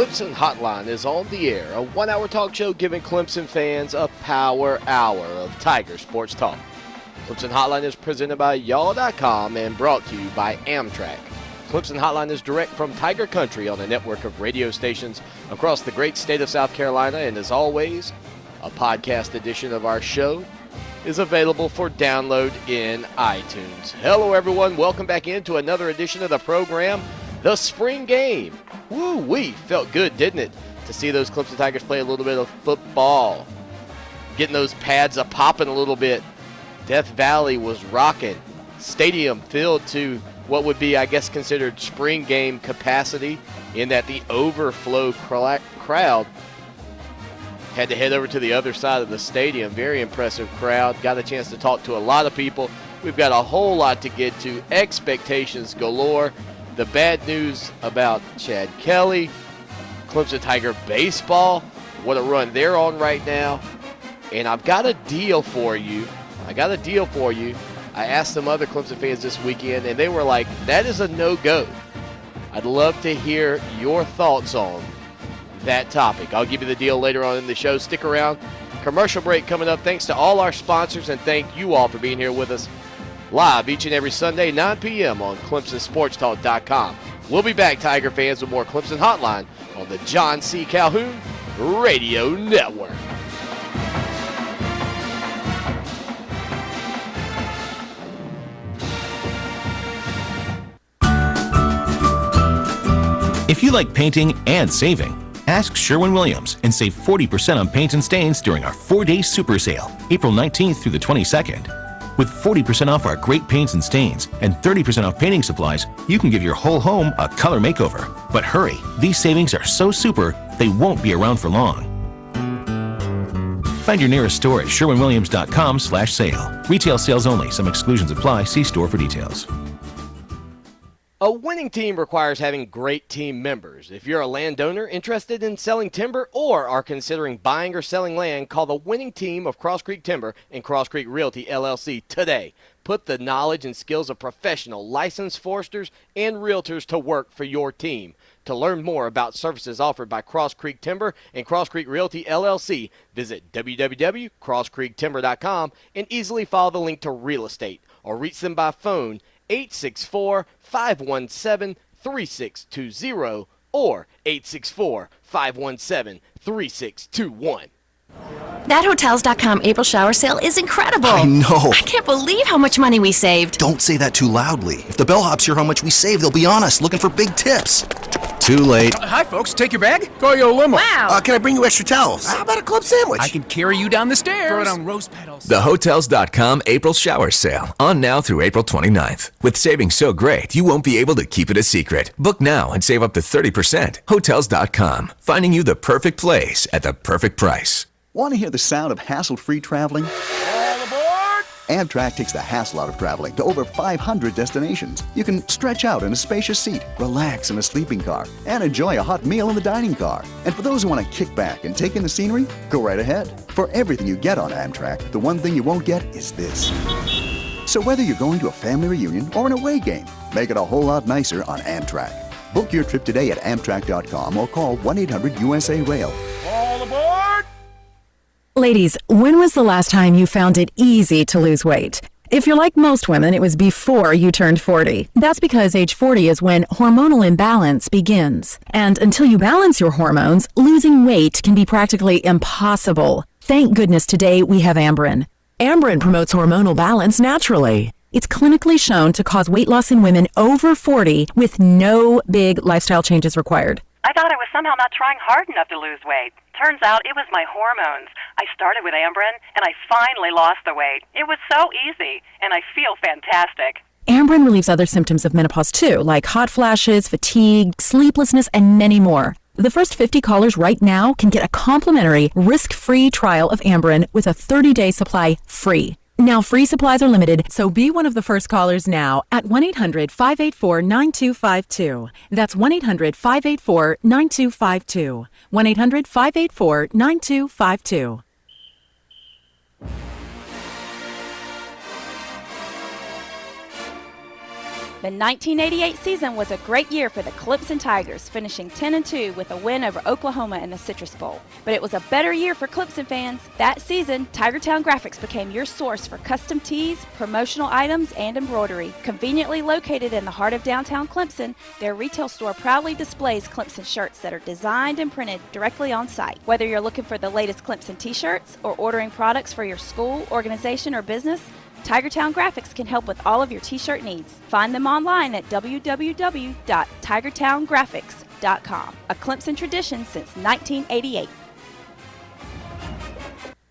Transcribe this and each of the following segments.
Clemson Hotline is on the air, a one-hour talk show giving Clemson fans a power hour of Tiger sports talk. Clemson Hotline is presented by y'all.com and brought to you by Amtrak. Clemson Hotline is direct from Tiger Country on a network of radio stations across the great state of South Carolina, and as always, a podcast edition of our show is available for download in iTunes. Hello, everyone. Welcome back into another edition of the program, The Spring Game. Woo-wee. Felt good, didn't it, to see those Clemson Tigers play a little bit of football, getting those pads a-popping a little bit. Death Valley was rocking. Stadium filled to what would be, I guess, considered spring game capacity, in that the overflow crowd had to head over to the other side of the stadium. Very impressive crowd. Got a chance to talk to a lot of people. We've got a whole lot to get to. Expectations galore. The bad news about Chad Kelly. Clemson Tiger baseball. What a run they're on right now. And I've got a deal for you. I asked some other Clemson fans this weekend, and they were like, that is a no-go. I'd love to hear your thoughts on that topic. I'll give you the deal later on in the show. Stick around. Commercial break coming up. Thanks to all our sponsors, and thank you all for being here with us live each and every Sunday, 9 p.m. on ClemsonSportsTalk.com. We'll be back, Tiger fans, with more Clemson Hotline on the John C. Calhoun Radio Network. If you like painting and saving, ask Sherwin-Williams and save 40% on paint and stains during our 4-day super sale, April 19th through the 22nd. With 40% off our great paints and stains and 30% off painting supplies, you can give your whole home a color makeover. But hurry, these savings are so super, they won't be around for long. Find your nearest store at sherwinwilliams.com/sale. Retail sales only. Some exclusions apply. See store for details. A winning team requires having great team members. If you're a landowner interested in selling timber or are considering buying or selling land, call the winning team of Cross Creek Timber and Cross Creek Realty, LLC today. Put the knowledge and skills of professional licensed foresters and realtors to work for your team. To learn more about services offered by Cross Creek Timber and Cross Creek Realty, LLC, visit www.crosscreektimber.com and easily follow the link to real estate or reach them by phone 864-517-3620 or 864-517-3621. That Hotels.com April shower sale is incredible. I know. I can't believe how much money we saved. Don't say that too loudly. If the bellhops hear how much we saved, they'll be on us, looking for big tips. Too late. Hi, folks. Take your bag. Call you a limo. Wow. Can I bring you extra towels? How about a club sandwich? I can carry you down the stairs. Throw it on rose petals. The Hotels.com April shower sale. On now through April 29th. With savings so great, you won't be able to keep it a secret. Book now and save up to 30%. Hotels.com. Finding you the perfect place at the perfect price. Want to hear the sound of hassle-free traveling? All aboard! Amtrak takes the hassle out of traveling to over 500 destinations. You can stretch out in a spacious seat, relax in a sleeping car, and enjoy a hot meal in the dining car. And for those who want to kick back and take in the scenery, go right ahead. For everything you get on Amtrak, the one thing you won't get is this. So whether you're going to a family reunion or an away game, make it a whole lot nicer on Amtrak. Book your trip today at Amtrak.com or call 1-800-USA-RAIL. All aboard! Ladies, when was the last time you found it easy to lose weight? If you're like most women, it was before you turned 40. That's because age 40 is when hormonal imbalance begins. And until you balance your hormones, losing weight can be practically impossible. Thank goodness today we have Amberen. Amberen promotes hormonal balance naturally. It's clinically shown to cause weight loss in women over 40 with no big lifestyle changes required. I thought I was somehow not trying hard enough to lose weight. Turns out it was my hormones. I started with Amberen, and I finally lost the weight. It was so easy, and I feel fantastic. Amberen relieves other symptoms of menopause too, like hot flashes, fatigue, sleeplessness, and many more. The first 50 callers right now can get a complimentary, risk-free trial of Amberen with a 30-day supply free. Now, free supplies are limited, so be one of the first callers now at 1-800-584-9252. That's 1-800-584-9252. 1-800-584-9252. The 1988 season was a great year for the Clemson Tigers, finishing 10-2 with a win over Oklahoma in the Citrus Bowl. But it was a better year for Clemson fans. That season, Tigertown Graphics became your source for custom tees, promotional items, and embroidery. Conveniently located in the heart of downtown Clemson, their retail store proudly displays Clemson shirts that are designed and printed directly on site. Whether you're looking for the latest Clemson t-shirts or ordering products for your school, organization, or business, Tigertown Graphics can help with all of your t-shirt needs. Find them online at www.tigertowngraphics.com. A Clemson tradition since 1988.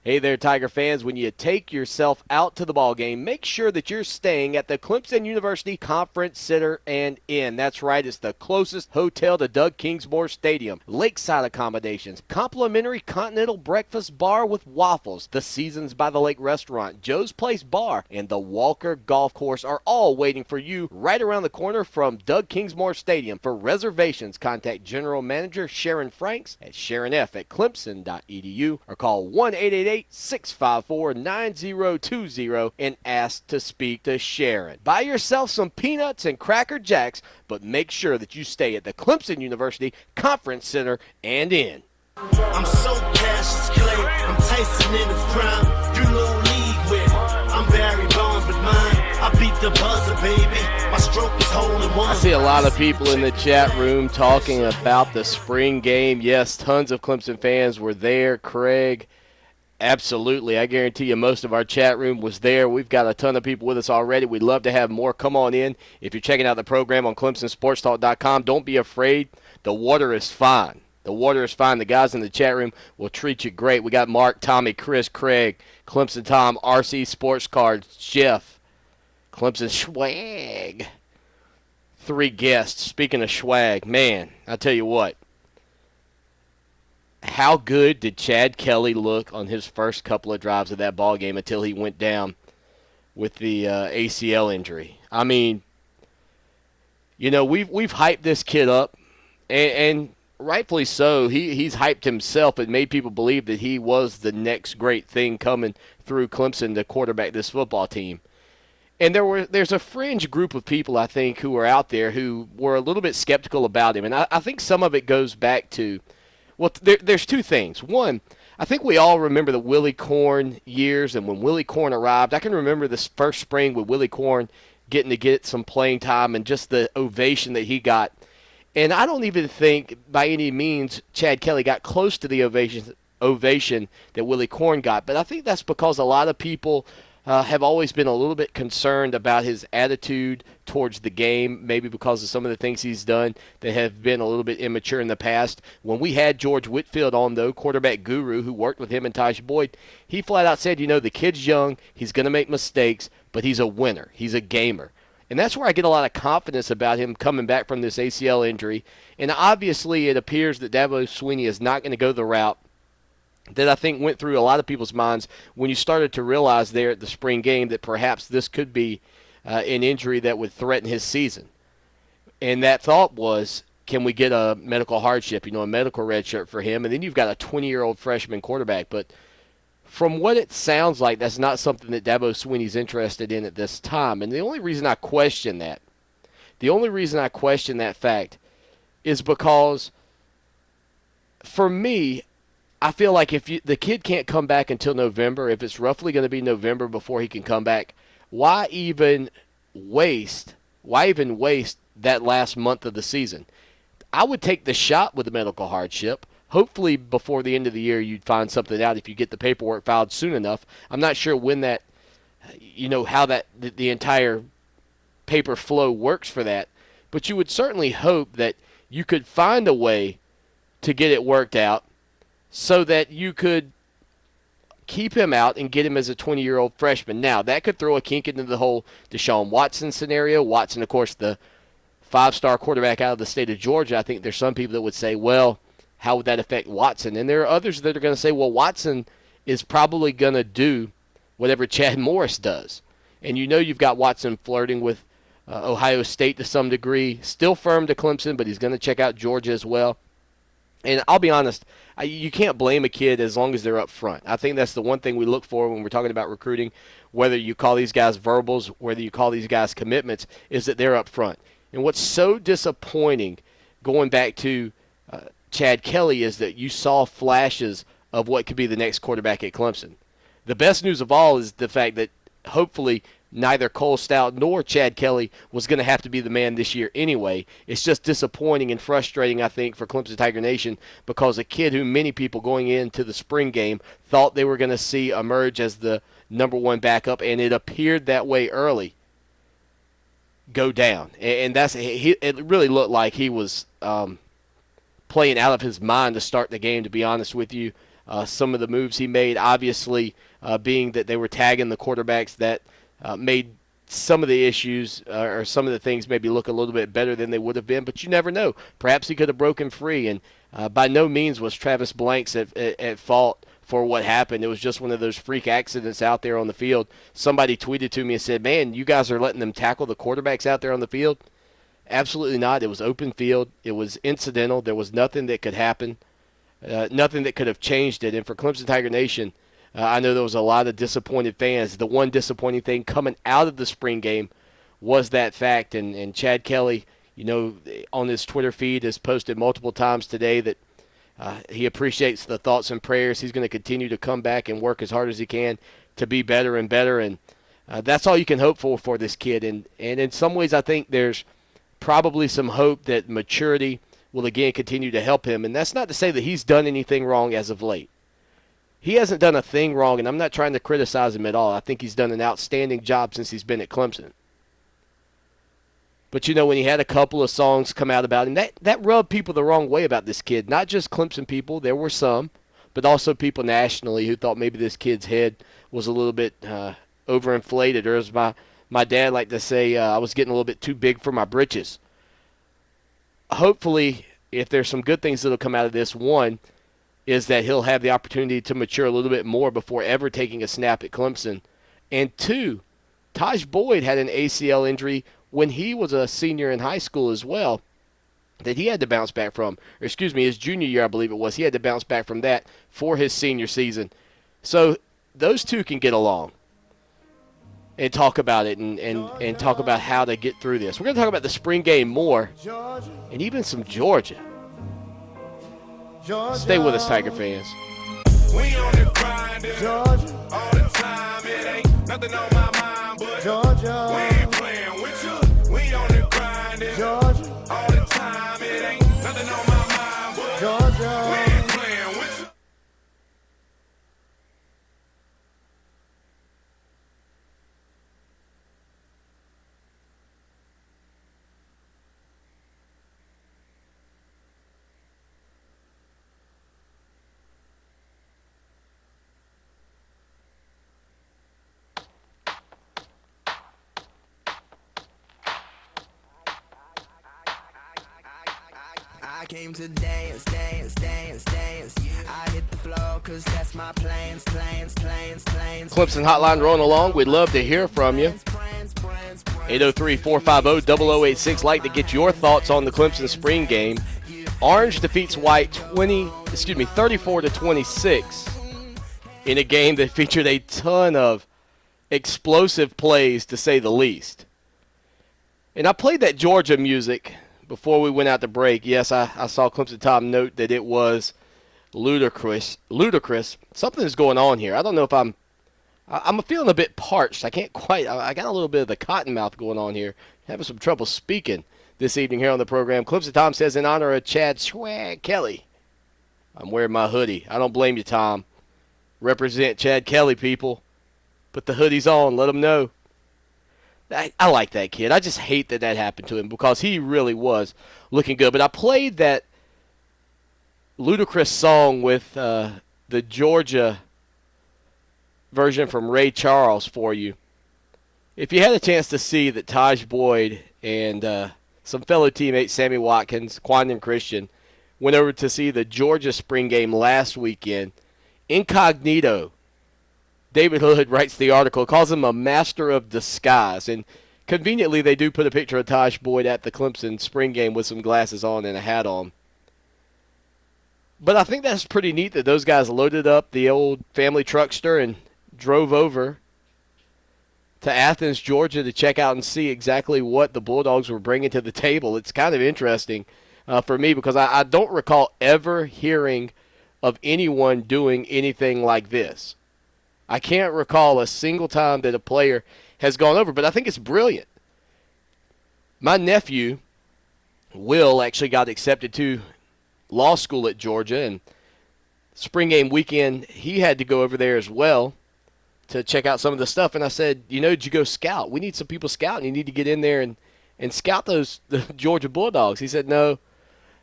Hey there, Tiger fans. When you take yourself out to the ball game, make sure that you're staying at the Clemson University Conference Center and Inn. That's right, it's the closest hotel to Doug Kingsmore Stadium. Lakeside accommodations, complimentary continental breakfast bar with waffles, the Seasons by the Lake restaurant, Joe's Place Bar, and the Walker Golf Course are all waiting for you right around the corner from Doug Kingsmore Stadium. For reservations, contact General Manager Sharon Franks at sharonf@clemson.edu or call 1-888-654-9020 and ask to speak to Sharon. Buy yourself some peanuts and Cracker Jacks, but make sure that you stay at the Clemson University Conference Center and Inn. I'm so Cassius Clay, I'm Tyson in his prime. You know league with, I'm Barry Bonds with mine. I beat the buzzer, baby. My stroke is hole in one. I see a lot of people in the chat room talking about the spring game. Yes, tons of Clemson fans were there. Craig, absolutely. I guarantee you most of our chat room was there. We've got a ton of people with us already. We'd love to have more. Come on in. If you're checking out the program on ClemsonSportsTalk.com, don't be afraid. The water is fine. The water is fine. The guys in the chat room will treat you great. We got Mark, Tommy, Chris, Craig, Clemson Tom, RC Sports Cards, Jeff, Clemson Swag. 3 guests. Speaking of swag, man, I tell you what. How good did Chad Kelly look on his first couple of drives of that ball game until he went down with the ACL injury? I mean, you know, we've hyped this kid up, and rightfully so. He's hyped himself and made people believe that he was the next great thing coming through Clemson to quarterback this football team. And there's a fringe group of people, I think, who are out there who were a little bit skeptical about him. And I think some of it goes back to, well, there's 2 things. One, I think we all remember the Willie Corn years, and when Willie Corn arrived, I can remember this first spring with Willie Corn getting to get some playing time and just the ovation that he got. And I don't even think by any means Chad Kelly got close to the ovation that Willie Corn got. But I think that's because a lot of people have always been a little bit concerned about his attitude towards the game, maybe because of some of the things he's done that have been a little bit immature in the past. When we had George Whitfield on, though, quarterback guru, who worked with him and Taj Boyd, he flat out said, you know, the kid's young, he's going to make mistakes, but he's a winner. He's a gamer. And that's where I get a lot of confidence about him coming back from this ACL injury. And obviously it appears that Dabo Swinney is not going to go the route that I think went through a lot of people's minds when you started to realize there at the spring game that perhaps this could be an injury that would threaten his season. And that thought was, can we get a medical hardship, a medical red shirt for him? And then you've got a 20-year-old freshman quarterback. But from what it sounds like, that's not something that Dabo Swinney's interested in at this time. And the only reason I question that fact is because, for me, I feel like if the kid can't come back until November, if it's roughly going to be November before he can come back, why even waste that last month of the season? I would take the shot with the medical hardship. Hopefully before the end of the year you'd find something out if you get the paperwork filed soon enough. I'm not sure when that, how that the entire paper flow works for that, but you would certainly hope that you could find a way to get it worked out so that you could keep him out and get him as a 20-year-old freshman. Now, that could throw a kink into the whole Deshaun Watson scenario. Watson, of course, the 5-star quarterback out of the state of Georgia. I think there's some people that would say, well, how would that affect Watson? And there are others that are going to say, well, Watson is probably going to do whatever Chad Morris does. And you've got Watson flirting with Ohio State to some degree, still firm to Clemson, but he's going to check out Georgia as well. And I'll be honest, you can't blame a kid as long as they're up front. I think that's the one thing we look for when we're talking about recruiting, whether you call these guys verbals, whether you call these guys commitments, is that they're up front. And what's so disappointing, going back to Chad Kelly, is that you saw flashes of what could be the next quarterback at Clemson. The best news of all is the fact that hopefully neither Cole Stoudt nor Chad Kelly was going to have to be the man this year anyway. It's just disappointing and frustrating, I think, for Clemson Tiger Nation, because a kid who many people going into the spring game thought they were going to see emerge as the number one backup, and it appeared that way early, go down. And it really looked like he was playing out of his mind to start the game, to be honest with you. Some of the moves he made, obviously, being that they were tagging the quarterbacks, that made some of the issues or some of the things maybe look a little bit better than they would have been, but you never know. Perhaps he could have broken free, and by no means was Travis Blanks at fault for what happened. It was just one of those freak accidents out there on the field. Somebody tweeted to me and said, man, you guys are letting them tackle the quarterbacks out there on the field? Absolutely not. It was open field. It was incidental. There was nothing that could happen, nothing that could have changed it. And for Clemson Tiger Nation, I know there was a lot of disappointed fans. The one disappointing thing coming out of the spring game was that fact. And Chad Kelly, on his Twitter feed has posted multiple times today that he appreciates the thoughts and prayers. He's going to continue to come back and work as hard as he can to be better and better. And that's all you can hope for this kid. And in some ways, I think there's probably some hope that maturity will again continue to help him. And that's not to say that he's done anything wrong as of late. He hasn't done a thing wrong, and I'm not trying to criticize him at all. I think he's done an outstanding job since he's been at Clemson. But, when he had a couple of songs come out about him, that rubbed people the wrong way about this kid. Not just Clemson people, there were some, but also people nationally who thought maybe this kid's head was a little bit overinflated, or as my dad liked to say, I was getting a little bit too big for my britches. Hopefully, if there's some good things that will come out of this, one is that he'll have the opportunity to mature a little bit more before ever taking a snap at Clemson. And two, Taj Boyd had an ACL injury when he was a senior in high school as well that he had to bounce back from. Or excuse me, his junior year, I believe it was. He had to bounce back from that for his senior season. So those two can get along and talk about it and talk about how to get through this. We're going to talk about the spring game more and even some Georgia. Stay with us, Tiger fans. We on the grind, Georgia, all the time. It ain't nothing on my mind, but Georgia, we ain't playing with you. We on the grind, Georgia, all the time. It ain't nothing on my mind, but Georgia, we ain't playing with you. I came to dance, dance, dance, dance. I hit the floor cause that's my plans. Clemson Hotline rolling along. We'd love to hear from you. 803-450-0086. Like to get your thoughts on the Clemson spring game. Orange defeats White 34-26 in a game that featured a ton of explosive plays, to say the least. And I played that Georgia music before we went out to break. Yes, I saw Clemson Tom note that it was ludicrous. Something's going on here. I don't know if I'm feeling a bit parched. I got a little bit of the cotton mouth going on here. Having some trouble speaking this evening here on the program. Clemson Tom says, in honor of Chad Swag Kelly, I'm wearing my hoodie. I don't blame you, Tom. Represent Chad Kelly, people. Put the hoodies on. Let them know. I like that kid. I just hate that happened to him because he really was looking good. But I played that ludicrous song with the Georgia version from Ray Charles for you. If you had a chance to see that Taj Boyd and some fellow teammates, Sammy Watkins, Quandon Christian, went over to see the Georgia spring game last weekend, incognito, David Hood writes the article, calls him a master of disguise. And conveniently, they do put a picture of Taj Boyd at the Clemson spring game with some glasses on and a hat on. But I think that's pretty neat that those guys loaded up the old family truckster and drove over to Athens, Georgia to check out and see exactly what the Bulldogs were bringing to the table. It's kind of interesting for me because I don't recall ever hearing of anyone doing anything like this. I can't recall a single time that a player has gone over, but I think it's brilliant. My nephew, Will, actually got accepted to law school at Georgia, and spring game weekend he had to go over there as well to check out some of the stuff. And I said, did you go scout? We need some people scouting. You need to get in there and scout the Georgia Bulldogs. He said, no,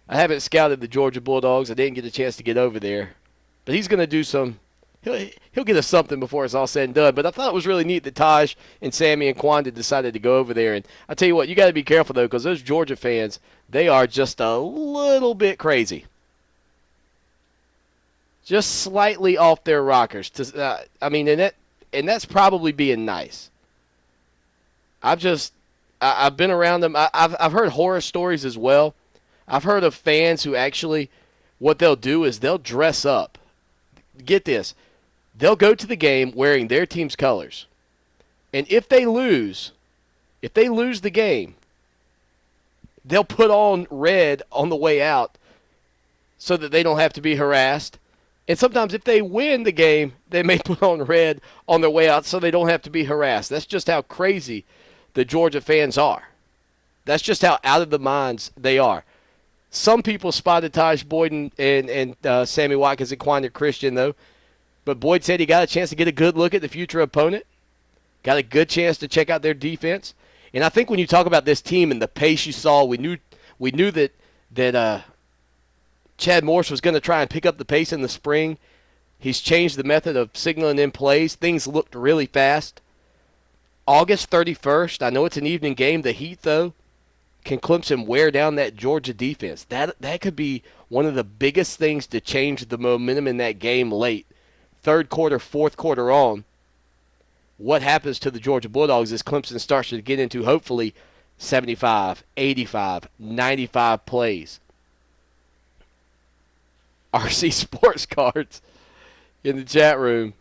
I haven't scouted the Georgia Bulldogs. I didn't get a chance to get over there. But he's going to do some – he'll get us something before it's all said and done. But I thought it was really neat that Taj and Sammy and Quandon decided to go over there. And I tell you what, you got to be careful, though, because those Georgia fans, they are just a little bit crazy. Just slightly off their rockers. And that's probably being nice. I've been around them. I've heard horror stories as well. I've heard of fans who actually, what they'll do is they'll dress up. Get this. They'll go to the game wearing their team's colors. And if they lose the game, they'll put on red on the way out so that they don't have to be harassed. And sometimes if they win the game, they may put on red on their way out so they don't have to be harassed. That's just how crazy the Georgia fans are. That's just how out of the minds they are. Some people spotted Taj Boyd and Sammy Watkins and Quandon Christian, though. But Boyd said he got a chance to get a good look at the future opponent, got a good chance to check out their defense. And I think when you talk about this team and the pace you saw, we knew that Chad Morris was going to try and pick up the pace in the spring. He's changed the method of signaling in plays. Things looked really fast. August 31st, I know it's an evening game. The Heat, though, can Clemson wear down that Georgia defense? That could be one of the biggest things to change the momentum in that game late. Third quarter, fourth quarter on. What happens to the Georgia Bulldogs as Clemson starts to get into, hopefully, 75, 85, 95 plays. RC Sports Cards in the chat room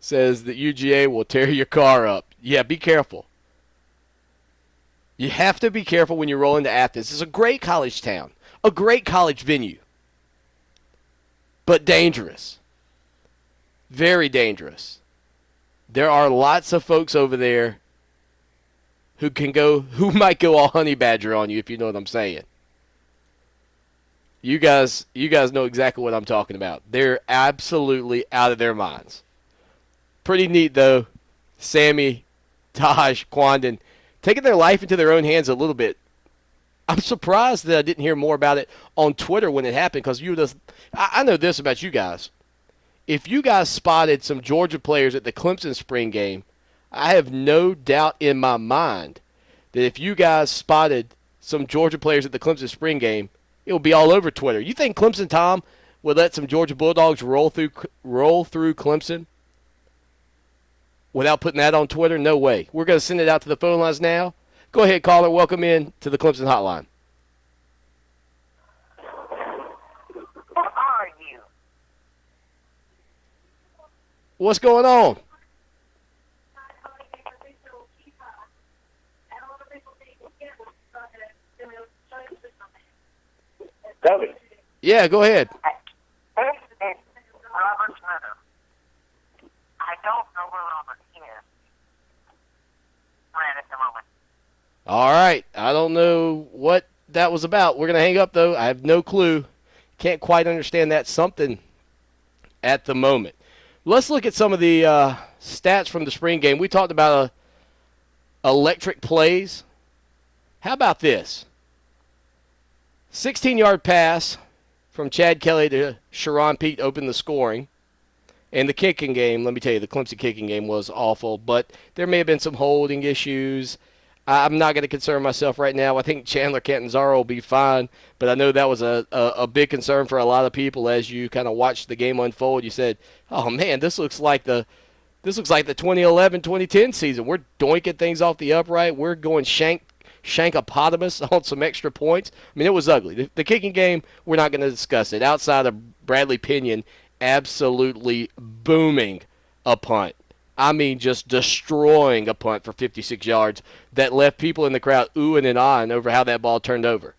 says that UGA will tear your car up. Yeah, be careful. You have to be careful when you roll into Athens. It's a great college town, a great college venue, but dangerous. Very dangerous. There are lots of folks over there who might go all honey badger on you, if you know what I'm saying. You guys know exactly what I'm talking about. They're absolutely out of their minds. Pretty neat, though. Sammy, Taj, Quandon, taking their life into their own hands a little bit. I'm surprised that I didn't hear more about it on Twitter when it happened, because I know this about you guys. If you guys spotted some Georgia players at the Clemson spring game, I have no doubt in my mind that if you guys spotted some Georgia players at the Clemson spring game, it will be all over Twitter. You think Clemson Tom would let some Georgia Bulldogs roll through Clemson without putting that on Twitter? No way. We're going to send it out to the phone lines now. Go ahead, caller. Welcome in to the Clemson Hotline. Who are you? What's going on? Toby. Yeah, go ahead. This is Robert Smith. I don't know where Robert is right at the moment. All right. I don't know what that was about. We're going to hang up, though. I have no clue. Can't quite understand that something at the moment. Let's look at some of the stats from the spring game. We talked about electric plays. How about this? 16-yard pass from Chad Kelly to Sharon Pete opened the scoring. And the kicking game, let me tell you, the Clemson kicking game was awful. But there may have been some holding issues. I'm not going to concern myself right now. I think Chandler Catanzaro will be fine. But I know that was a big concern for a lot of people as you kind of watched the game unfold. You said, oh, man, this looks like the 2011-2010 season. We're doinking things off the upright. We're going shankopotamus on some extra points. I mean, it was ugly. The kicking game, we're not going to discuss it. Outside of Bradley Pinion absolutely booming a punt. I mean, just destroying a punt for 56 yards that left people in the crowd oohing and ahhing over how that ball turned over.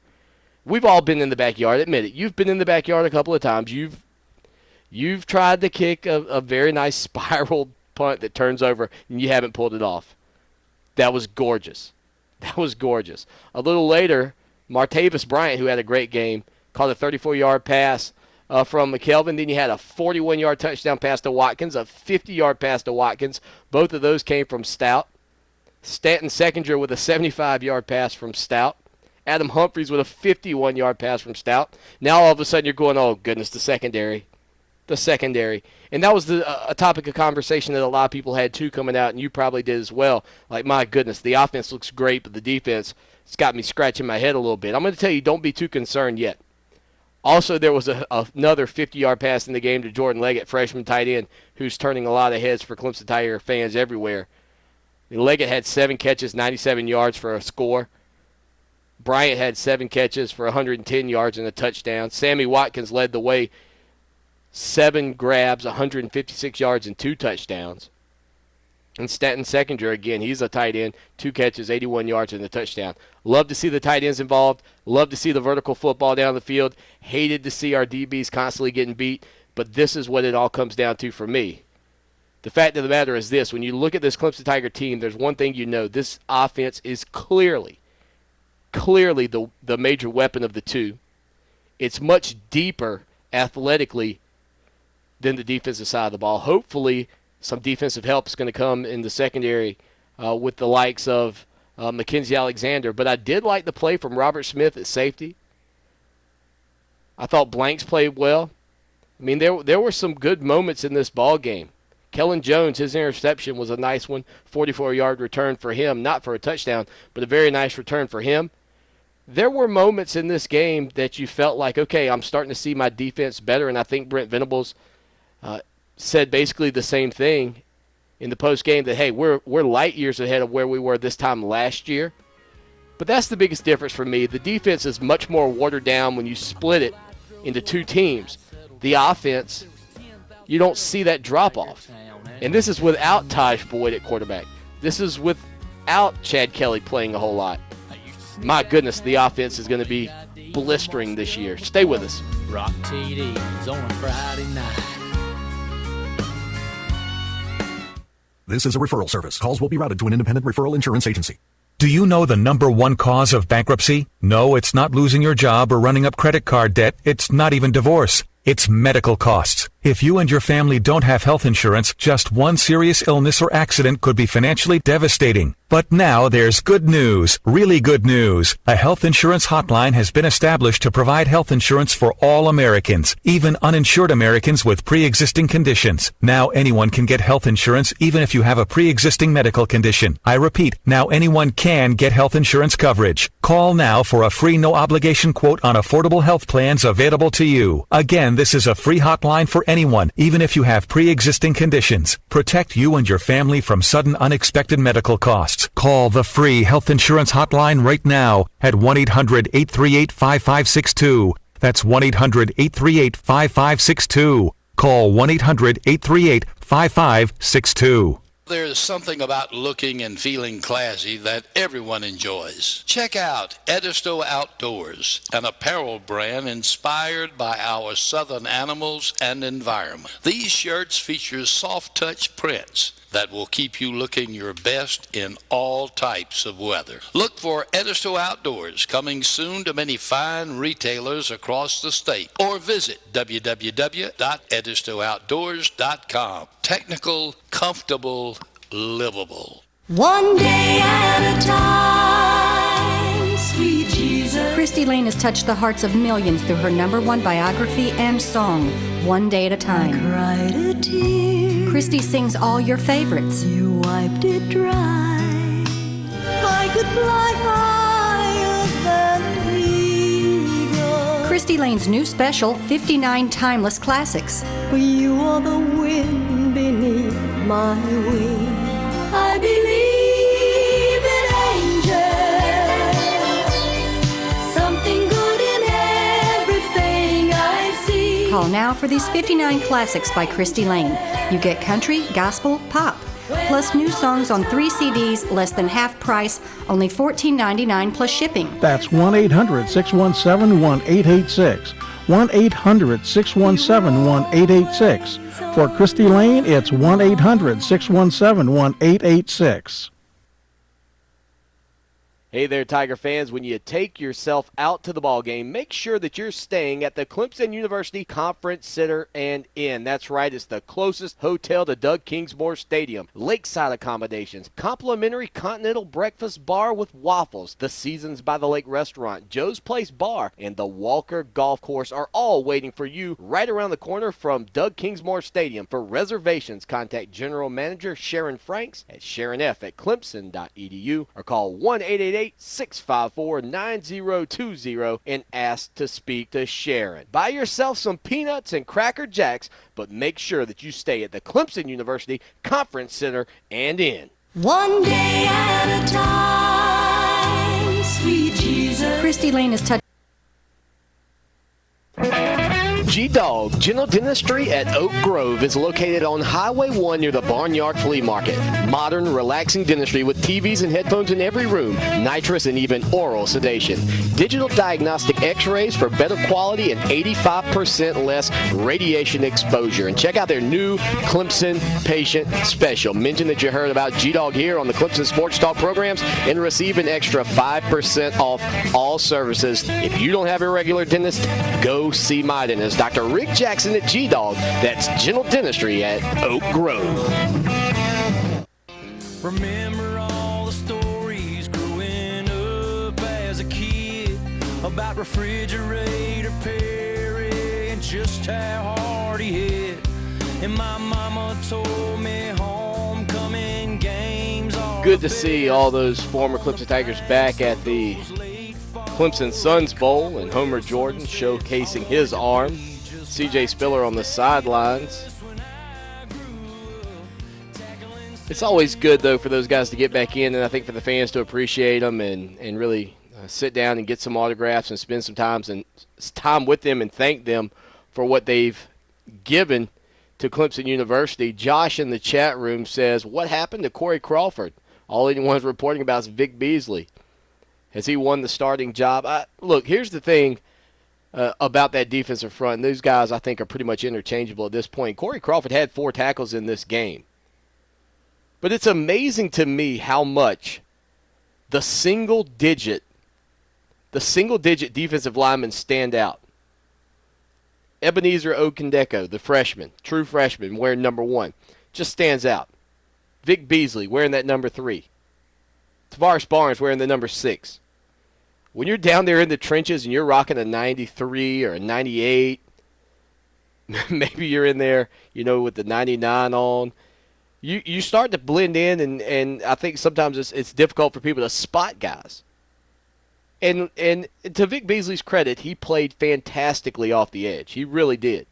We've all been in the backyard. Admit it. You've been in the backyard a couple of times. You've tried to kick a very nice spiral punt that turns over, and you haven't pulled it off. That was gorgeous. That was gorgeous. A little later, Martavis Bryant, who had a great game, caught a 34-yard pass from McKelvin. Then you had a 41-yard touchdown pass to Watkins, a 50-yard pass to Watkins. Both of those came from Stoudt. Stanton Seconder with a 75-yard pass from Stoudt. Adam Humphries with a 51-yard pass from Stoudt. Now all of a sudden you're going, oh, goodness, the secondary. The secondary. And that was a topic of conversation that a lot of people had, too, coming out, and you probably did as well. Like, my goodness, the offense looks great, but the defense, it's got me scratching my head a little bit. I'm going to tell you, don't be too concerned yet. Also, there was another 50-yard pass in the game to Jordan Legget, freshman tight end, who's turning a lot of heads for Clemson Tiger fans everywhere. Legget had 7 catches, 97 yards for a score. Bryant had 7 catches for 110 yards and a touchdown. Sammy Watkins led the way, 7 grabs, 156 yards, and 2 touchdowns. And Stanton Seconder, again, he's a tight end, 2 catches, 81 yards, and a touchdown. Love to see the tight ends involved. Love to see the vertical football down the field. Hated to see our DBs constantly getting beat, but this is what it all comes down to for me. The fact of the matter is this. When you look at this Clemson Tiger team, there's one thing you know. This offense is clearly the major weapon of the two. It's much deeper athletically than the defensive side of the ball. Hopefully, some defensive help is going to come in the secondary with the likes of Mackenzie Alexander. But I did like the play from Robert Smith at safety. I thought Blanks played well. I mean, there were some good moments in this ball game. Kellen Jones, his interception was a nice one, 44-yard return for him, not for a touchdown, but a very nice return for him. There were moments in this game that you felt like, okay, I'm starting to see my defense better, and I think Brent Venables said basically the same thing in the post-game, that, hey, we're light years ahead of where we were this time last year. But that's the biggest difference for me. The defense is much more watered down when you split it into 2 teams. The offense, you don't see that drop-off. And this is without Taj Boyd at quarterback. This is without Chad Kelly playing a whole lot. My goodness, the offense is going to be blistering this year. Stay with us. Rock TDs on a Friday night. This is a referral service. Calls will be routed to an independent referral insurance agency. Do you know the #1 cause of bankruptcy? No, it's not losing your job or running up credit card debt. It's not even divorce. It's medical costs. If you and your family don't have health insurance, just one serious illness or accident could be financially devastating. But now there's good news, really good news. A health insurance hotline has been established to provide health insurance for all Americans, even uninsured Americans with pre-existing conditions. Now anyone can get health insurance even if you have a pre-existing medical condition. I repeat, now anyone can get health insurance coverage. Call now for a free no-obligation quote on affordable health plans available to you. Again, this is a free hotline for anyone, even if you have pre-existing conditions. Protect you and your family from sudden unexpected medical costs. Call the free health insurance hotline right now at 1-800-838-5562. That's 1-800-838-5562. Call 1-800-838-5562. There's something about looking and feeling classy that everyone enjoys. Check out Edisto Outdoors, an apparel brand inspired by our southern animals and environment. These shirts feature soft-touch prints that will keep you looking your best in all types of weather. Look for Edisto Outdoors, coming soon to many fine retailers across the state, or visit www.edistooutdoors.com. Technical, comfortable, livable. One day at a time, sweet Jesus. Christy Lane has touched the hearts of millions through her #1 biography and song, One Day at a Time. I cried a tear. Christy sings all your favorites. You wiped it dry. I could fly higher than the eagle. Christy Lane's new special, 59 Timeless Classics. For you are the wind beneath my wing. I believe in angels. Something good in everything I see. Call now for these 59 classics by Christy Lane. You get country, gospel, pop. Plus new songs on 3 CDs, less than half price, only $14.99 plus shipping. That's 1-800-617-1886. 1-800-617-1886. For Christy Lane, it's 1-800-617-1886. Hey there, Tiger fans. When you take yourself out to the ball game, make sure that you're staying at the Clemson University Conference Center and Inn. That's right, it's the closest hotel to Doug Kingsmore Stadium. Lakeside accommodations, complimentary continental breakfast bar with waffles, the Seasons by the Lake restaurant, Joe's Place Bar, and the Walker Golf Course are all waiting for you right around the corner from Doug Kingsmore Stadium. For reservations, contact General Manager Sharon Franks at sharonf@clemson.edu or call 1-888-654-9020 and ask to speak to Sharon. Buy yourself some peanuts and Cracker Jacks, but make sure that you stay at the Clemson University Conference Center and Inn. One day at a time, sweet Jesus. Christy Lane is touching. G-Dog General Dentistry at Oak Grove is located on Highway 1 near the Barnyard Flea Market. Modern, relaxing dentistry with TVs and headphones in every room, nitrous and even oral sedation. Digital diagnostic x-rays for better quality and 85% less radiation exposure. And check out their new Clemson Patient Special. Mention that you heard about G-Dog here on the Clemson Sports Talk programs and receive an extra 5% off all services. If you don't have a regular dentist, go see my dentist, Dr. Rick Jackson at G-Dog. That's General Dentistry at Oak Grove. Remember all the stories growing up as a kid about Refrigerator Perry and just how hard he hit. And my mama told me homecoming games are Good to see all those former Clemson Tigers back at the Clemson Suns Bowl, and Homer Jordan showcasing his arm. C.J. Spiller on the sidelines. It's always good, though, for those guys to get back in, and I think for the fans to appreciate them and really sit down and get some autographs and spend some time with them and thank them for what they've given to Clemson University. Josh in the chat room says, what happened to Corey Crawford? All anyone's reporting about is Vic Beasley. Has he won the starting job? Look, here's the thing about that defensive front. And those guys, I think, are pretty much interchangeable at this point. Corey Crawford had 4 tackles in this game. But it's amazing to me how much the single-digit defensive linemen stand out. Ebenezer Okendeko, the freshman, true freshman, wearing number 1, just stands out. Vic Beasley wearing that number 3. Tavares Barnes wearing the number 6. When you're down there in the trenches and you're rocking a 93 or a 98, maybe you're in there, with the 99 on, you start to blend in, and I think sometimes it's difficult for people to spot guys. And to Vic Beasley's credit, he played fantastically off the edge. He really did.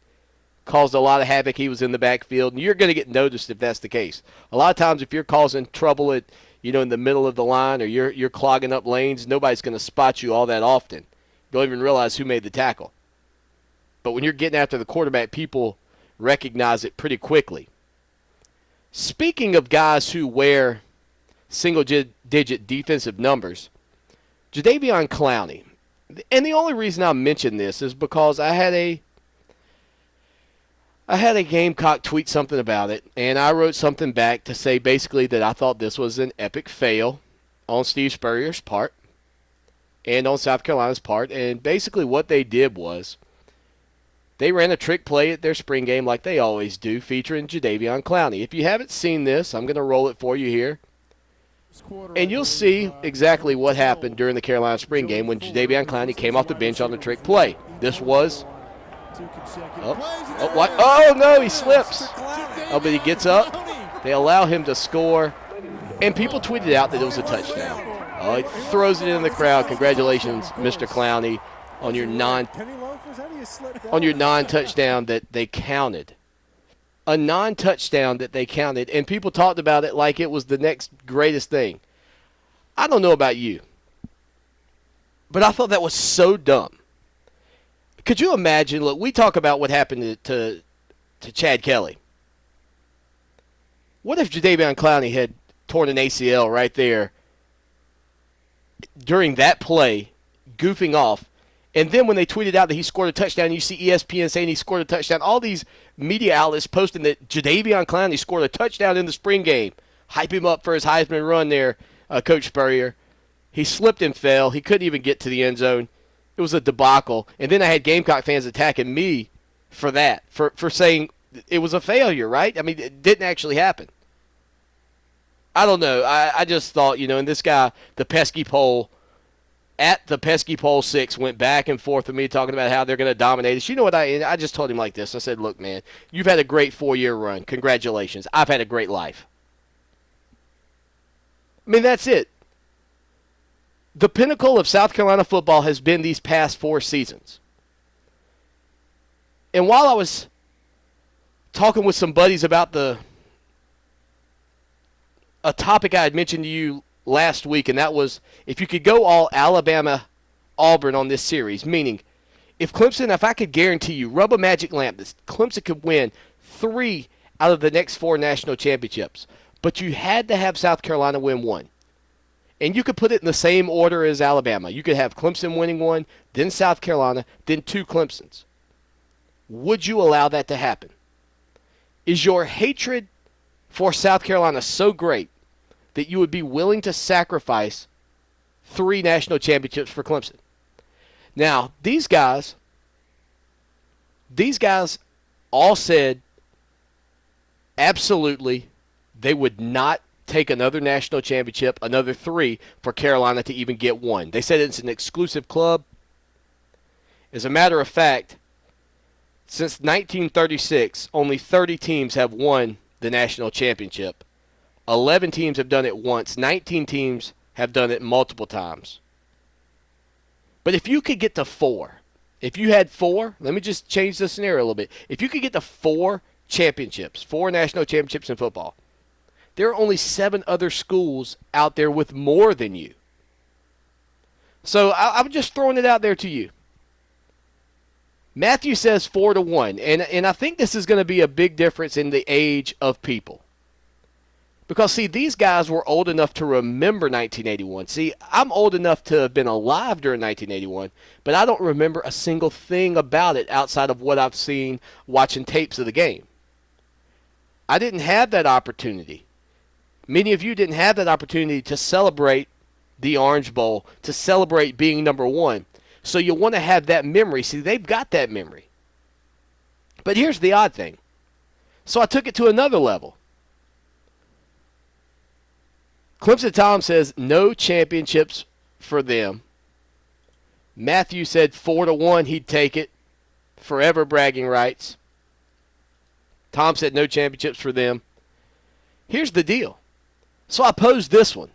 Caused a lot of havoc. He was in the backfield, and you're going to get noticed if that's the case. A lot of times if you're causing trouble at in the middle of the line, or you're clogging up lanes, nobody's going to spot you all that often. You don't even realize who made the tackle. But when you're getting after the quarterback, people recognize it pretty quickly. Speaking of guys who wear single-digit defensive numbers, Jadeveon Clowney. And the only reason I mention this is because I had a Gamecock tweet something about it, and I wrote something back to say basically that I thought this was an epic fail on Steve Spurrier's part and on South Carolina's part. And basically what they did was they ran a trick play at their spring game like they always do, featuring Jadeveon Clowney. If you haven't seen this, I'm going to roll it for you here. And you'll see exactly what happened during the Carolina spring game when Jadeveon Clowney came off the bench on the trick play. This was... Oh, no, he slips. Oh, but he gets up. They allow him to score. And people tweeted out that it was a touchdown. Oh, he throws it in the crowd. Congratulations, Mr. Clowney, on your non-touchdown that they counted. A non-touchdown that they counted. And people talked about it like it was the next greatest thing. I don't know about you, but I thought that was so dumb. Could you imagine? Look, we talk about what happened to Chad Kelly. What if Jadeveon Clowney had torn an ACL right there during that play, goofing off, and then when they tweeted out that he scored a touchdown, you see ESPN saying he scored a touchdown. All these media outlets posting that Jadeveon Clowney scored a touchdown in the spring game. Hype him up for his Heisman run there, Coach Spurrier. He slipped and fell. He couldn't even get to the end zone. It was a debacle. And then I had Gamecock fans attacking me for that, for saying it was a failure, right? I mean, it didn't actually happen. I don't know. I just thought, and this guy, the pesky poll, at the pesky poll 6, went back and forth with me talking about how they're going to dominate us. You know what? I just told him like this. I said, look, man, you've had a great 4-year run. Congratulations. I've had a great life. I mean, that's it. The pinnacle of South Carolina football has been these past 4 seasons. And while I was talking with some buddies about a topic I had mentioned to you last week, and that was if you could go all Alabama-Auburn on this series, meaning if I could guarantee you, rub a magic lamp, that Clemson could win 3 out of the next 4 national championships, but you had to have South Carolina win 1. And you could put it in the same order as Alabama. You could have Clemson winning 1, then South Carolina, then 2 Clemsons. Would you allow that to happen? Is your hatred for South Carolina so great that you would be willing to sacrifice 3 national championships for Clemson? Now, these guys all said absolutely they would not take another national championship, another 3, for Carolina to even get 1. They said it's an exclusive club. As a matter of fact, since 1936, only 30 teams have won the national championship. 11 teams have done it once. 19 teams have done it multiple times. But if you could get to 4, if you had 4, let me just change the scenario a little bit. If you could get to 4 championships, 4 national championships in football, there are only 7 other schools out there with more than you. So I'm just throwing it out there to you. Matthew says 4-1, and I think this is going to be a big difference in the age of people. Because, see, these guys were old enough to remember 1981. See, I'm old enough to have been alive during 1981, but I don't remember a single thing about it outside of what I've seen watching tapes of the game. I didn't have that opportunity. Many of you didn't have that opportunity to celebrate the Orange Bowl, to celebrate being number 1. So you want to have that memory. See, they've got that memory. But here's the odd thing. So I took it to another level. Clemson Tom says no championships for them. Matthew said 4-1, he'd take it. Forever bragging rights. Tom said no championships for them. Here's the deal. So I posed this one.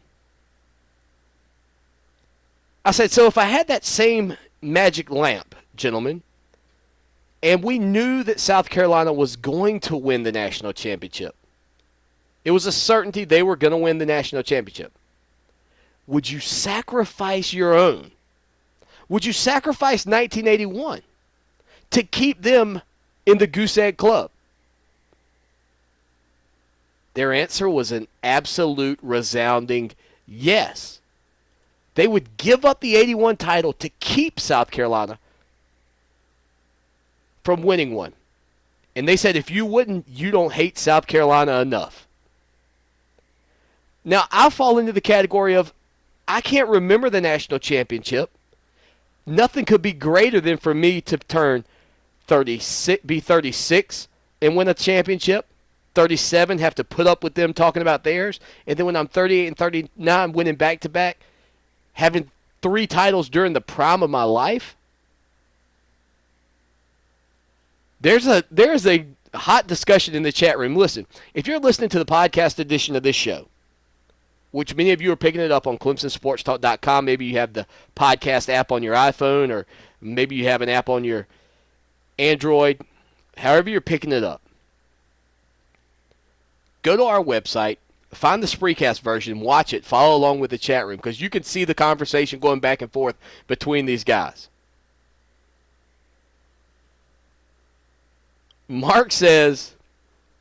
I said, so if I had that same magic lamp, gentlemen, and we knew that South Carolina was going to win the national championship, it was a certainty they were going to win the national championship, would you sacrifice your own? Would you sacrifice 1981 to keep them in the Goose Egg Club? Their answer was an absolute resounding yes. They would give up the 81 title to keep South Carolina from winning one. And they said, if you wouldn't, you don't hate South Carolina enough. Now, I fall into the category of, I can't remember the national championship. Nothing could be greater than for me to turn 36, be 36 and win a championship. 37, have to put up with them talking about theirs. And then when I'm 38 and 39, winning back-to-back, having 3 titles during the prime of my life. There's a hot discussion in the chat room. Listen, if you're listening to the podcast edition of this show, which many of you are picking it up on ClemsonSportsTalk.com, maybe you have the podcast app on your iPhone, or maybe you have an app on your Android, however you're picking it up. Go to our website, find the Spreecast version, watch it, follow along with the chat room, because you can see the conversation going back and forth between these guys. Mark says,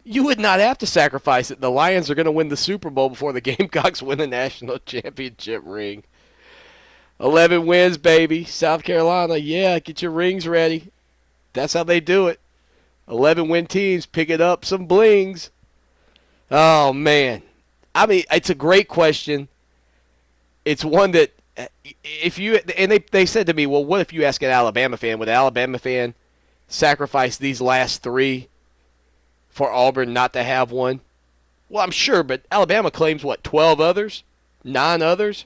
you would not have to sacrifice it. The Lions are going to win the Super Bowl before the Gamecocks win the national championship ring. 11 wins, baby. South Carolina, yeah, get your rings ready. That's how they do it. 11-win teams picking up some blings. Oh, man. I mean, it's a great question. It's one that if you – and they said to me, well, what if you ask an Alabama fan? Would an Alabama fan sacrifice these last 3 for Auburn not to have one? Well, I'm sure, but Alabama claims, 12 others? 9 others?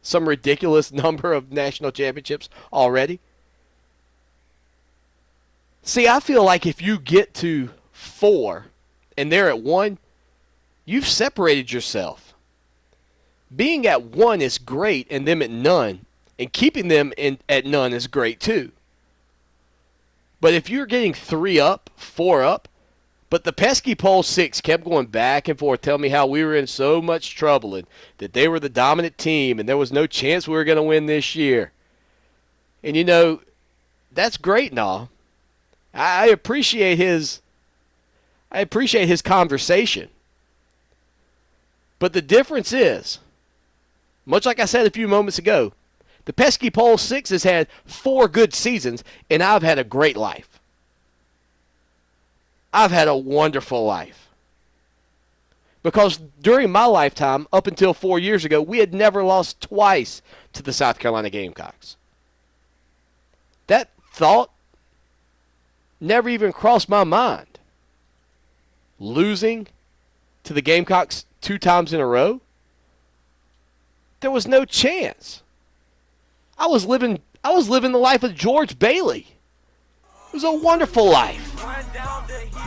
Some ridiculous number of national championships already. See, I feel like if you get to 4 and they're at 1, you've separated yourself. Being at 1 is great and them at none, and keeping them at none is great too. But if you're getting 3 up, 4 up, but the pesky poll 6 kept going back and forth, telling me how we were in so much trouble and that they were the dominant team and there was no chance we were going to win this year. And, you know, that's great and all. I appreciate his conversation. But the difference is, much like I said a few moments ago, the pesky poll 6 has had 4 good seasons, and I've had a great life. I've had a wonderful life. Because during my lifetime, up until 4 years ago, we had never lost twice to the South Carolina Gamecocks. That thought never even crossed my mind. Losing to the Gamecocks 2 times in a row? There was no chance. I was living the life of George Bailey. It was a wonderful life.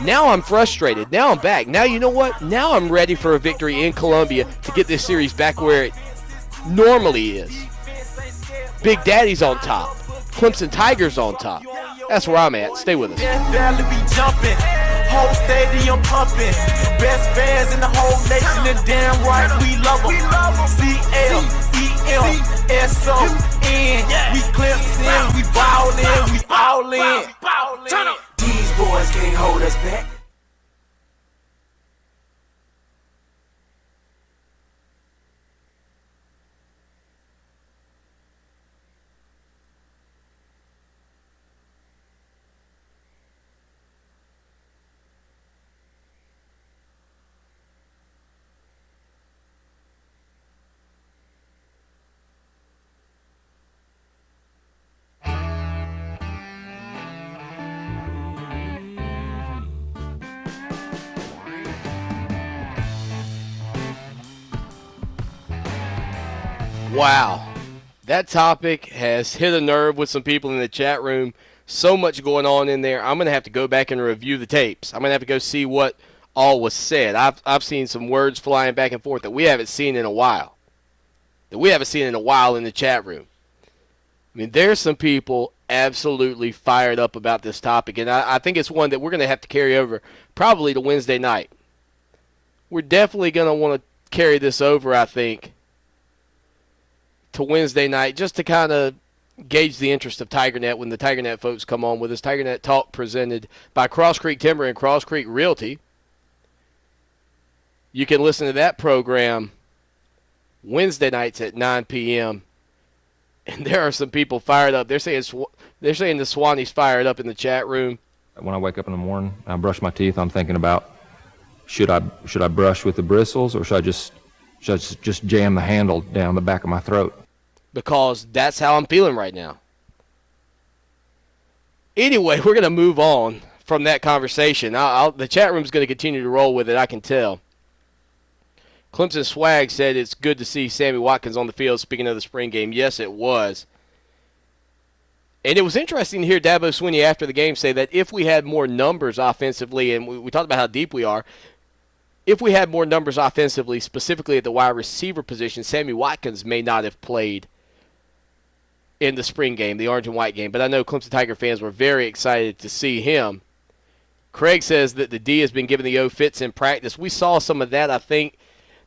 Now I'm frustrated. Now I'm back. Now you know what? Now I'm ready for a victory in Columbia to get this series back where it normally is. Big Daddy's on top. Clemson Tigers on top. That's where I'm at. Stay with us. Whole stadium pumping. Best fans in the whole nation, and damn right we love them. C-L-E-M-S-O-N. We Clemson, we ballin', we all in. These boys can't hold us back. Wow. That topic has hit a nerve with some people in the chat room. So much going on in there. I'm going to have to go back and review the tapes. I'm going to have to go see what all was said. I've seen some words flying back and forth that we haven't seen in a while. In the chat room. I mean, there's some people absolutely fired up about this topic, and I think it's one that we're going to have to carry over probably to Wednesday night. We're definitely going to want to carry this over, I think, to Wednesday night, just to kind of gauge the interest of TigerNet when the TigerNet folks come on with us. TigerNet Talk presented by Cross Creek Timber and Cross Creek Realty. You can listen to that program Wednesday nights at 9 p.m. And there are some people fired up. They're saying the Swanee's fired up in the chat room. When I wake up in the morning, I brush my teeth. I'm thinking about should I brush with the bristles, or should I just jam the handle down the back of my throat? Because that's how I'm feeling right now. Anyway, we're going to move on from that conversation. The chat room's going to continue to roll with it, I can tell. Clemson Swag said it's good to see Sammy Watkins on the field, speaking of the spring game. Yes, it was. And it was interesting to hear Dabo Swinney after the game say that if we had more numbers offensively, and we talked about how deep we are, if we had more numbers offensively, specifically at the wide receiver position, Sammy Watkins may not have played in the spring game, the orange and white game. But I know Clemson Tiger fans were very excited to see him. Craig says that the D has been given the O fits in practice. We saw some of that. I think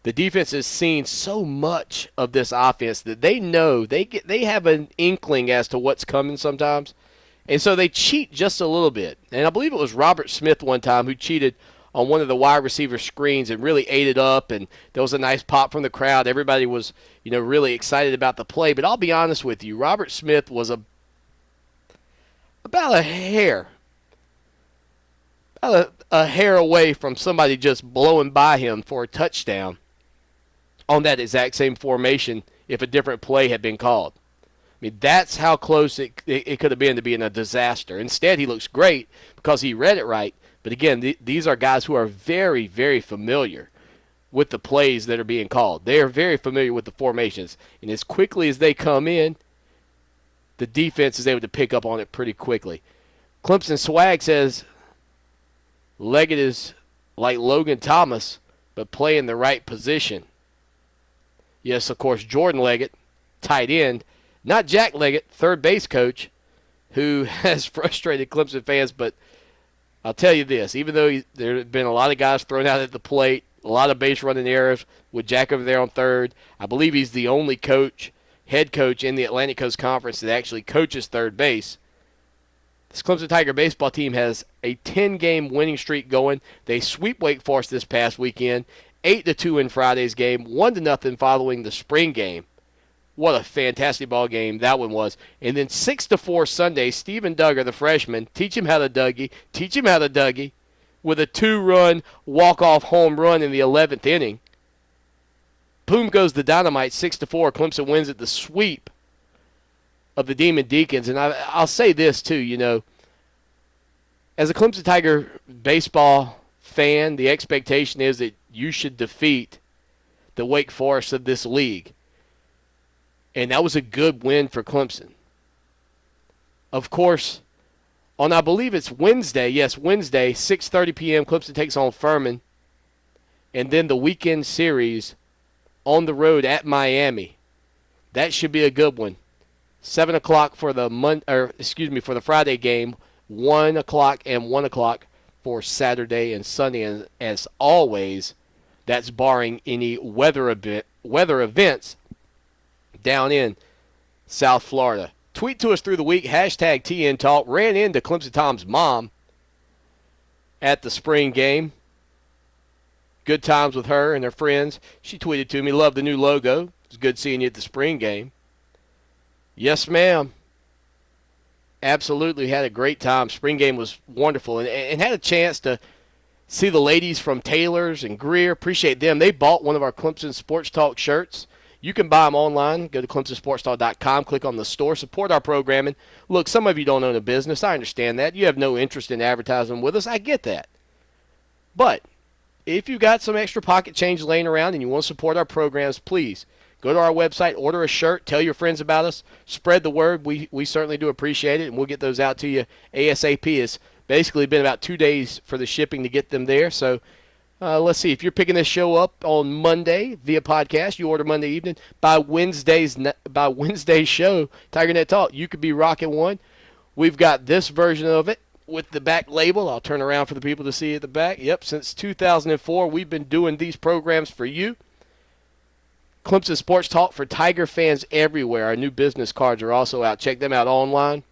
the defense has seen so much of this offense that they know they have an inkling as to what's coming sometimes. And so they cheat just a little bit. And I believe it was Robert Smith one time who cheated on one of the wide receiver screens and really ate it up. And there was a nice pop from the crowd. Everybody was, really excited about the play. But I'll be honest with you, Robert Smith was about a hair away from somebody just blowing by him for a touchdown on that exact same formation if a different play had been called. I mean, that's how close it could have been to being a disaster. Instead, he looks great because he read it right. But again, these are guys who are very, very familiar with the plays that are being called. They are very familiar with the formations. And as quickly as they come in, the defense is able to pick up on it pretty quickly. Clemson Swag says Legget is like Logan Thomas, but playing the right position. Yes, of course, Jordan Legget, tight end. Not Jack Legget, third base coach, who has frustrated Clemson fans. But I'll tell you this, even though there have been a lot of guys thrown out at the plate, a lot of base running errors with Jack over there on third, I believe he's the only head coach in the Atlantic Coast Conference that actually coaches third base. This Clemson Tiger baseball team has a 10-game winning streak going. They sweep Wake Forest this past weekend, 8-2 in Friday's game, 1-0 following the spring game. What a fantastic ball game that one was. And then 6-4 Sunday, Steven Duggar, the freshman, teach him how to Dougie, with a 2-run walk-off home run in the 11th inning. Boom goes the dynamite, 6-4. Clemson wins at the sweep of the Demon Deacons. And I'll say this, too, as a Clemson Tiger baseball fan, the expectation is that you should defeat the Wake Forest of this league. And that was a good win for Clemson. Of course, on I believe it's Wednesday, 6:30 p.m., Clemson takes on Furman. And then the weekend series on the road at Miami. That should be a good one. 7 o'clock for the for the Friday game, 1 o'clock and 1 o'clock for Saturday and Sunday. And as always, that's barring any weather events down in South Florida. Tweet to us through the week, hashtag TN Talk. Ran into Clemson Tom's mom at the spring game. Good times with her and her friends. She tweeted to me, love the new logo. It was good seeing you at the spring game. Yes, ma'am. Absolutely had a great time. Spring game was wonderful and had a chance to see the ladies from Taylor's and Greer. Appreciate them. They bought one of our Clemson Sports Talk shirts. You can buy them online. Go to ClemsonSportsTalk.com. Click on the store. Support our programming. Look, some of you don't own a business. I understand that. You have no interest in advertising with us. I get that. But if you got some extra pocket change laying around and you want to support our programs, please go to our website, order a shirt, tell your friends about us, spread the word. We certainly do appreciate it, and we'll get those out to you ASAP. It's basically been about 2 days for the shipping to get them there. So let's see. If you're picking this show up on Monday via podcast, you order Monday evening. By Wednesday's show, TigerNet Talk, you could be rocking one. We've got this version of it with the back label. I'll turn around for the people to see at the back. Yep, since 2004, we've been doing these programs for you. Clemson Sports Talk for Tiger fans everywhere. Our new business cards are also out. Check them out online.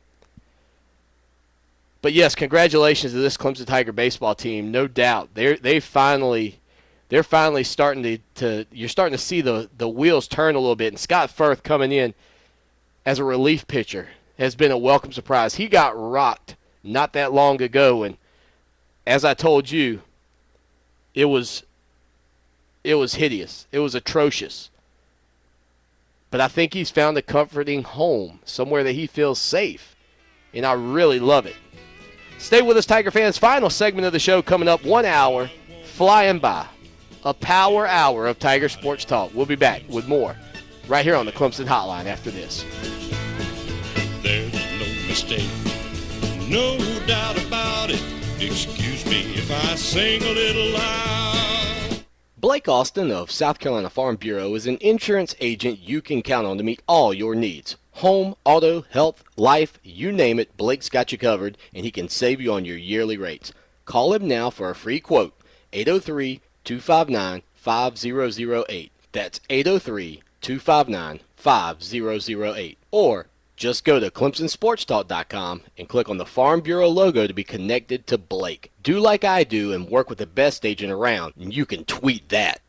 But yes, congratulations to this Clemson Tiger baseball team. No doubt, they're finally starting to you're starting to see the wheels turn a little bit. And Scott Firth coming in as a relief pitcher has been a welcome surprise. He got rocked not that long ago, and as I told you, it was hideous. It was atrocious. But I think he's found a comforting home, somewhere that he feels safe, and I really love it. Stay with us, Tiger fans. Final segment of the show coming up. 1 hour, flying by. A power hour of Tiger Sports Talk. We'll be back with more right here on the Clemson Hotline after this. There's no mistake, no doubt about it. Excuse me if I sing a little loud. Blake Austin of South Carolina Farm Bureau is an insurance agent you can count on to meet all your needs. Home, auto, health, life, you name it, Blake's got you covered, and he can save you on your yearly rates. Call him now for a free quote, 803-259-5008. That's 803-259-5008. Or Just go to ClemsonSportsTalk.com and click on the Farm Bureau logo to be connected to Blake. Do like I do and work with the best agent around, and you can tweet that.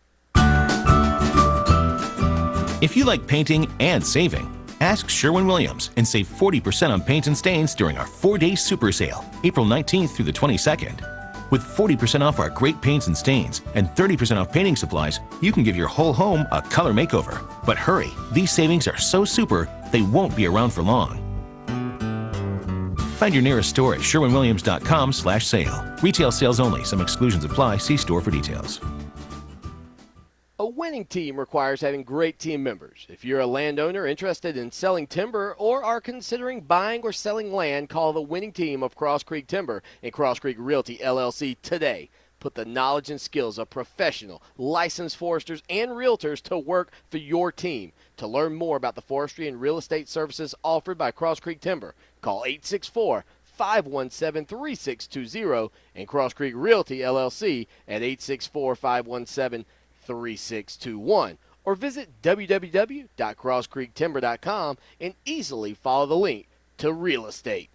If you like painting and saving, ask Sherwin-Williams and save 40% on paint and stains during our 4-day super sale, April 19th through the 22nd. With 40% off our great paints and stains and 30% off painting supplies, you can give your whole home a color makeover. But hurry, these savings are so super, they won't be around for long. Find your nearest store at sherwinwilliams.com/sale. Retail sales only. Some exclusions apply. See store for details. A winning team requires having great team members. If you're a landowner interested in selling timber or are considering buying or selling land, call the winning team of Cross Creek Timber and Cross Creek Realty, LLC today. Put the knowledge and skills of professional, licensed foresters and realtors to work for your team. To learn more about the forestry and real estate services offered by Cross Creek Timber, call 864-517-3620 and Cross Creek Realty, LLC at 864-517-3621 or visit www.crosscreektimber.com and easily follow the link to real estate.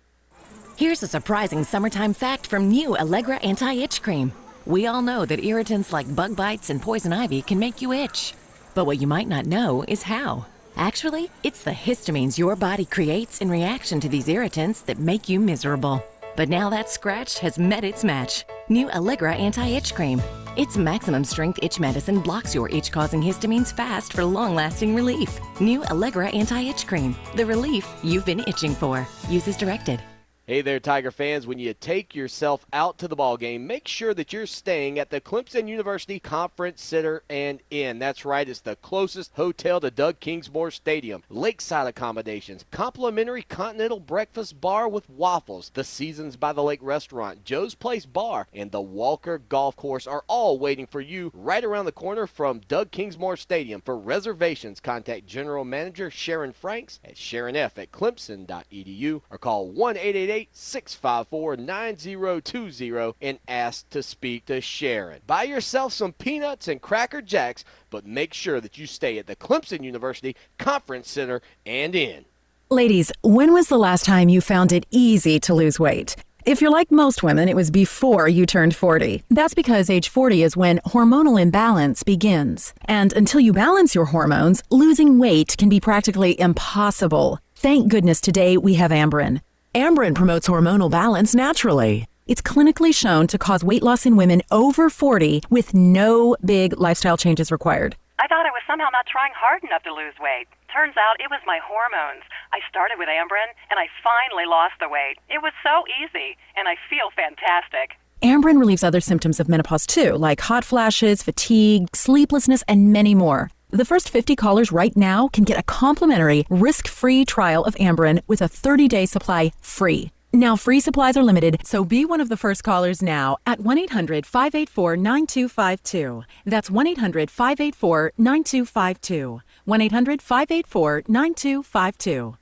Here's a surprising summertime fact from new Allegra Anti-Itch Cream. We all know that irritants like bug bites and poison ivy can make you itch. But what you might not know is how. Actually, it's the histamines your body creates in reaction to these irritants that make you miserable. But now that scratch has met its match. New Allegra Anti-Itch Cream. Its maximum strength itch medicine blocks your itch-causing histamines fast for long-lasting relief. New Allegra Anti-Itch Cream. The relief you've been itching for. Use as directed. Hey there, Tiger fans. When you take yourself out to the ball game, make sure that you're staying at the Clemson University Conference Center and Inn. That's right, it's the closest hotel to Doug Kingsmore Stadium. Lakeside accommodations, complimentary continental breakfast bar with waffles, the Seasons by the Lake restaurant, Joe's Place Bar, and the Walker Golf Course are all waiting for you right around the corner from Doug Kingsmore Stadium. For reservations, contact General Manager Sharon Franks at sharonf@clemson.edu or call 1-888-654-9020 and ask to speak to Sharon. Buy yourself some peanuts and Cracker Jacks, but make sure that you stay at the Clemson University Conference Center and Inn. Ladies, when was the last time you found it easy to lose weight? If you're like most women, it was before you turned 40. That's because age 40 is when hormonal imbalance begins. And until you balance your hormones, losing weight can be practically impossible. Thank goodness today we have Amberen. Amberen promotes hormonal balance naturally. It's clinically shown to cause weight loss in women over 40 with no big lifestyle changes required. I thought I was somehow not trying hard enough to lose weight. Turns out it was my hormones. I started with Amberen, and I finally lost the weight. It was so easy, and I feel fantastic. Amberen relieves other symptoms of menopause too, like hot flashes, fatigue, sleeplessness, and many more. The first 50 callers right now can get a complimentary, risk-free trial of Amberen with a 30-day supply free. Now, free supplies are limited, so be one of the first callers now at 1-800-584-9252. That's 1-800-584-9252. 1-800-584-9252.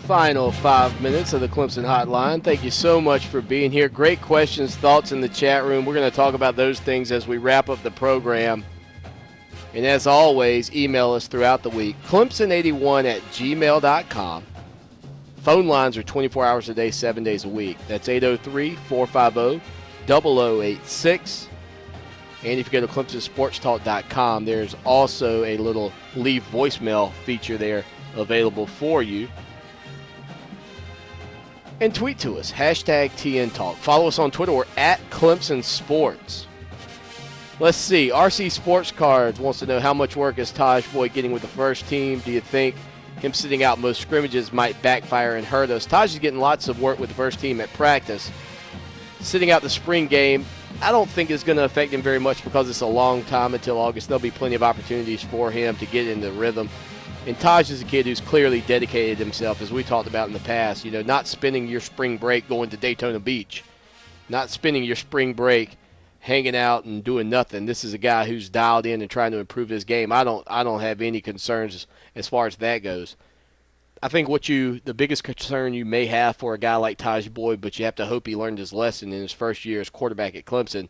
Final 5 minutes of the Clemson Hotline. Thank you so much for being here. Great questions, thoughts in the chat room. We're going to talk about those things as we wrap up the program. And as always, email us throughout the week. Clemson81@gmail.com. Phone lines are 24 hours a day, 7 days a week. That's 803-450-0086. And if you go to ClemsonSportsTalk.com, there's also a little leave voicemail feature there available for you. And tweet to us, #TNTalk. Follow us on Twitter. We're at Clemson Sports. Let's see. RC Sports Cards wants to know how much work is Taj Boyd getting with the first team. Do you think him sitting out most scrimmages might backfire and hurt us? Taj is getting lots of work with the first team at practice. Sitting out the spring game, I don't think it's going to affect him very much because it's a long time until August. There'll be plenty of opportunities for him to get into rhythm. And Taj is a kid who's clearly dedicated himself, as we talked about in the past, not spending your spring break going to Daytona Beach, not spending your spring break hanging out and doing nothing. This is a guy who's dialed in and trying to improve his game. I don't have any concerns as far as that goes. I think the biggest concern you may have for a guy like Taj Boyd, but you have to hope he learned his lesson in his first year as quarterback at Clemson,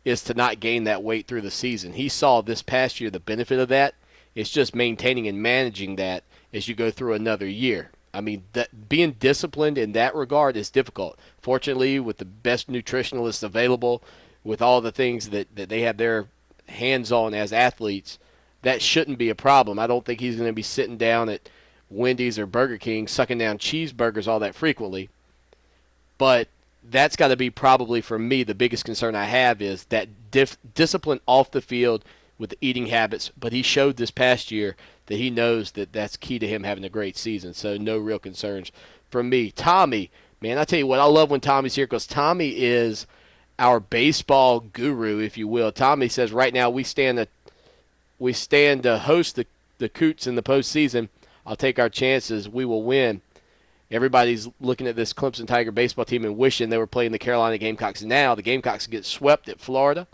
is to not gain that weight through the season. He saw this past year the benefit of that. It's just maintaining and managing that as you go through another year. I mean, being disciplined in that regard is difficult. Fortunately, with the best nutritionalists available, with all the things that they have their hands on as athletes, that shouldn't be a problem. I don't think he's going to be sitting down at Wendy's or Burger King sucking down cheeseburgers all that frequently. But that's got to be probably, for me, the biggest concern I have is that discipline off the field with the eating habits. But he showed this past year that he knows that that's key to him having a great season. So no real concerns from me. Tommy, man, I tell you what, I love when Tommy's here because Tommy is our baseball guru, if you will. Tommy says right now we stand to host the Coots in the postseason. I'll take our chances. We will win. Everybody's looking at this Clemson Tiger baseball team and wishing they were playing the Carolina Gamecocks now. The Gamecocks get swept at Florida.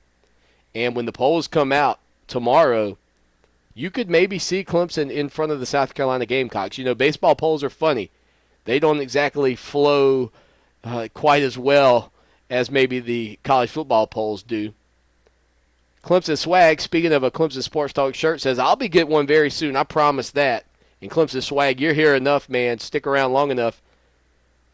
And when the polls come out tomorrow, you could maybe see Clemson in front of the South Carolina Gamecocks. You know, baseball polls are funny. They don't exactly flow quite as well as maybe the college football polls do. Clemson Swag, speaking of a Clemson Sports Talk shirt, says, I'll be getting one very soon. I promise that. And Clemson Swag, you're here enough, man. Stick around long enough.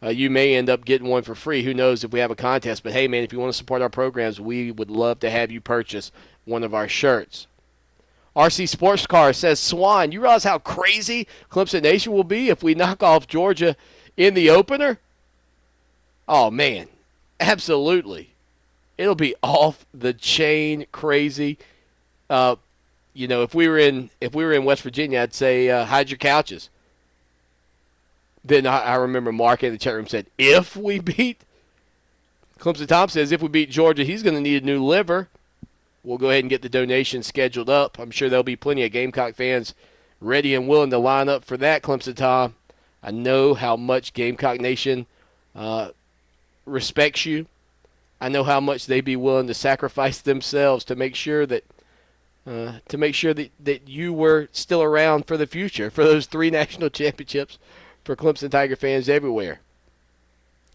You may end up getting one for free. Who knows if we have a contest. But, hey, man, if you want to support our programs, we would love to have you purchase one of our shirts. RC Sports Car says, Swan, you realize how crazy Clemson Nation will be if we knock off Georgia in the opener? Oh, man, absolutely. It'll be off the chain crazy. You know, if we were in West Virginia, I'd say hide your couches. Then I remember Mark in the chat room said, if we beat Clemson, Tom says if we beat Georgia, he's going to need a new liver. We'll go ahead and get the donation scheduled up. I'm sure there'll be plenty of Gamecock fans ready and willing to line up for that, Clemson Tom. I know how much Gamecock Nation respects you. I know how much they'd be willing to sacrifice themselves to make sure that that you were still around for the future, for those 3 national championships for Clemson Tiger fans everywhere.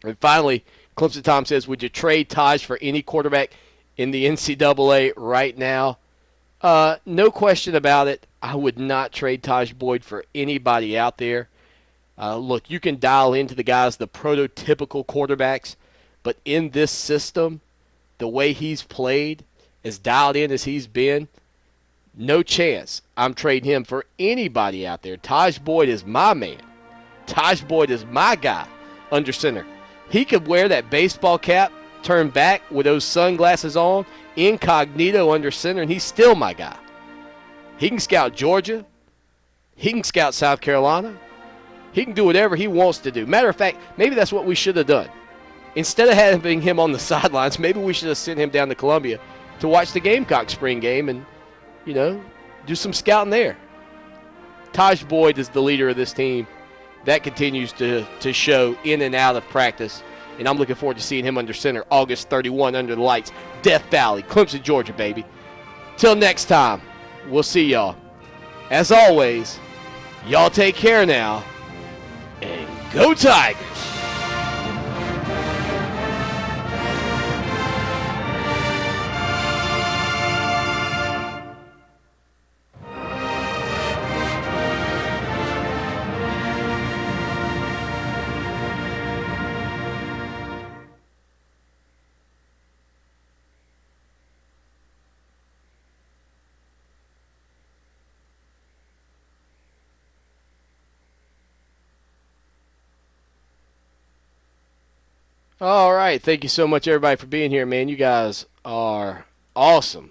And finally, Clemson Tom says, would you trade Taj for any quarterback in the NCAA right now? No question about it. I would not trade Taj Boyd for anybody out there. Look, you can dial into the guys, the prototypical quarterbacks, but in this system, the way he's played, as dialed in as he's been, no chance I'm trading him for anybody out there. Taj Boyd is my man. Taj Boyd is my guy under center. He could wear that baseball cap, turn back with those sunglasses on, incognito under center, and he's still my guy. He can scout Georgia. He can scout South Carolina. He can do whatever he wants to do. Matter of fact, maybe that's what we should have done. Instead of having him on the sidelines, maybe we should have sent him down to Columbia to watch the Gamecock spring game and, you know, do some scouting there. Taj Boyd is the leader of this team. That continues to show in and out of practice, and I'm looking forward to seeing him under center August 31 under the lights. Death Valley, Clemson, Georgia, baby. Till next time, we'll see y'all. As always, y'all take care now, and go Tigers! All right. Thank you so much, everybody, for being here, man. You guys are awesome.